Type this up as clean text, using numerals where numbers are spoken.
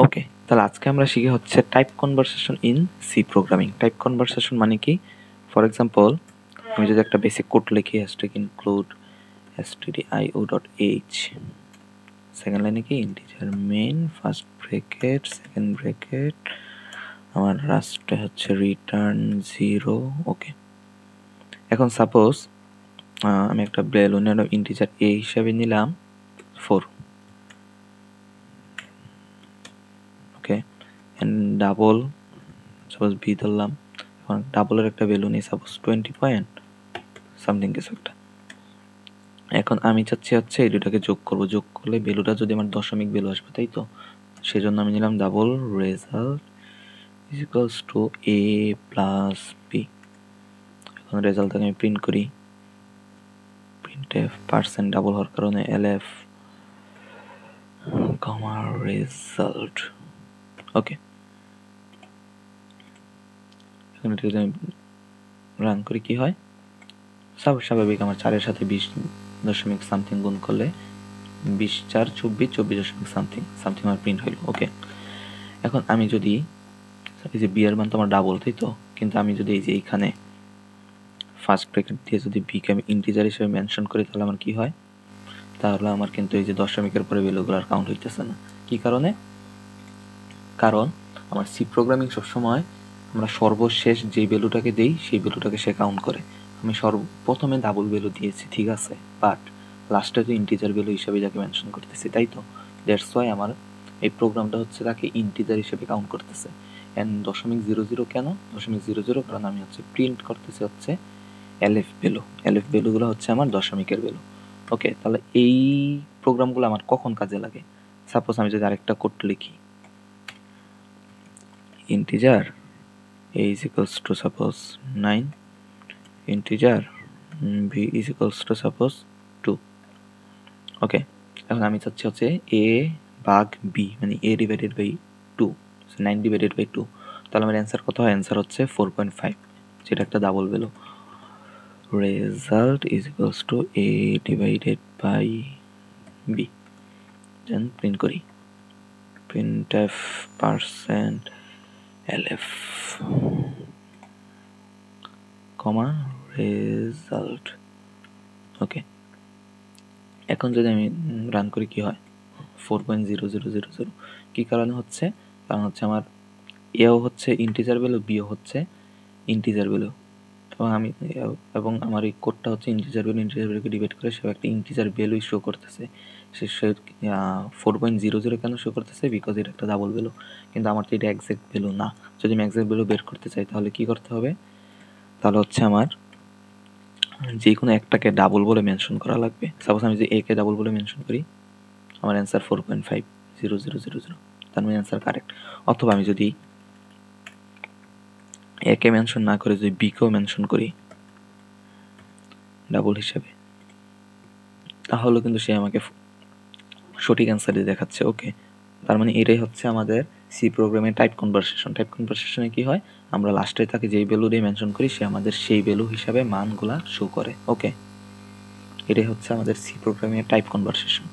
ওকে, তাহলে আজকে আমরা শিখে হচ্ছে type conversation in C programming. Type conversation মানে কি? ফর এক্সাম্পল, আমি যদি একটা বেসিক কোড লিখি হ্যাশট্যাগ ইনক্লুড stdio.h, সেকেন্ড লাইনে কি integer main, first bracket, second bracket, আমার লাস্টে হচ্ছে রিটার্ন 0। ওকে, এখন সাপোজ আমি একটা বেলুনের ইন্টিজার a হিসাবে নিলাম 4, ওকে, এন্ড ডাবল সাপোজ b ধরলাম। এখন ডাবলের একটা ভ্যালু নেই, সাপোজ 20 পয়েন্ট সামথিং কিছু একটা। এখন আমি চাচ্ছি হচ্ছে এই দুটাকে যোগ করব, যোগ করলে ভ্যালুটা যদি আমার দশমিক ভ্যালু আসবে, তাই তো? সেজন্য আমি নিলাম double result is equals to a plus b। এখন রেজাল্টটাকে আমি প্রিন্ট করি, প্রিন্টএফ পার্সেন্ট ডাবল হওয়ার কারণে lf কমা রেজাল্ট। ওকে, এখন এটাকে আমি রান করি, কি হয়? স্বাভাবিক আমার 4-এর সাথে 20 দশমিক সামথিং গুণ করলে 20 4 24 24 দশমিক সামথিং আমার প্রিন্ট হইল। ওকে, এখন আমি যদি এই যে বি এর মান তো আমার ডাবল, তাই তো? কিন্তু আমি যদি এই যে এইখানে ফার্স্ট ব্র্যাকেট দিয়ে যদি বি কে আমি ইন্টিজার হিসেবে মেনশন করি, তাহলে আমার কি হয়? তাহলে আমার কিন্তু এই যে দশমিকের পরে ভ্যালুগুলো আর কাউন্ট হইতেছে না। কি কারণে? কারণ আমার সি প্রোগ্রামিং সবসময় আমরা সর্বশেষ যেই ভ্যালুটাকে দেই সেই ভ্যালুটাকে সে কাউন্ট করে। আমি সর্বপ্রথমে ডাবল ভ্যালু দিয়েছি, ঠিক আছে, বাট লাস্টে তো ইন্টিজার ভ্যালু হিসেবে যাকে মেনশন করতেছি, তাই তো? দ্যাটস ওয়াই আমার এই প্রোগ্রামটা হচ্ছে তাকে ইন্টিজার হিসেবে কাউন্ট করতেছে। এন্ড 0.00 কেন? 0.00 কারণ আমি হচ্ছে প্রিন্ট করতেছি হচ্ছে এলএফ ভ্যালু। এলএফ ভ্যালুগুলো হচ্ছে আমার দশমিকের ভ্যালু। ওকে, তাহলে এই প্রোগ্রামগুলো আমার কখন কাজে লাগে? সাপোজ আমি যদি আরেকটা কোড লিখি, integer a is equals to suppose 9, integer b is equals to suppose 2। ওকে, এখন আমি চাচ্ছি হচ্ছে a ভাগ b মানে a divided by 2, 9 divided by 2। তাহলে আমার অ্যান্সার কত হয়? অ্যান্সার হচ্ছে 4.5, যেটা একটা double value. Result is equals to a divided by b। Then print করি, printf percent lf comma result. Okay, এখন যদি আমি রান করি, কি হয়? 4.0000। কি কারণে হচ্ছে? কারণ হচ্ছে আমার এও হচ্ছে ইন্টিজার ভ্যালু, বিও হচ্ছে ইন্টিজার ভ্যালু, এবং আমার এই কোডটা হচ্ছে ইন্টিজার ভ্যালুকে ডিভাইড করে সে একটা ইন্টিজার ভ্যালুই শো করতেছে। সে 4.00 কেন শো করতেছে? বিকজ এটা একটা ডাবল ভ্যালু, কিন্তু আমার তো এটা এক্সাক্ট ভ্যালু না। যদি আমি এক্সাক্ট ভ্যালু বের করতে চাই, তাহলে কি করতে হবে? তাহলে হচ্ছে আমার যে কোনো একটাকে ডাবল বলে মেনশন করা লাগবে। সাপোজ আমি যদি a কে ডাবল বলে মেনশন করি, আমার অ্যান্সার 4.50000, তার মানে অ্যান্সার কারেক্ট। অথবা আমি যদি a কে মেনশন না করে যদি b কেও মেনশন করি ডাবল হিসাবে, তাহলে কিন্তু সে আমাকে সঠিক অ্যান্সারই দেখাচ্ছে। ওকে, তার মানে এটাই হচ্ছে আমাদের সি প্রোগ্রামের টাইপ কনভারসেশন। টাইপ কনভারসেশনে কি হয়? আমরা লাস্টে তাকে যেই ভ্যালু দিয়ে মেনশন করি, সে আমাদের সেই ভ্যালু হিসাবে মানগুলা শো করে। ওকে, এটাই হচ্ছে আমাদের সি প্রোগ্রামের টাইপ কনভারসেশন।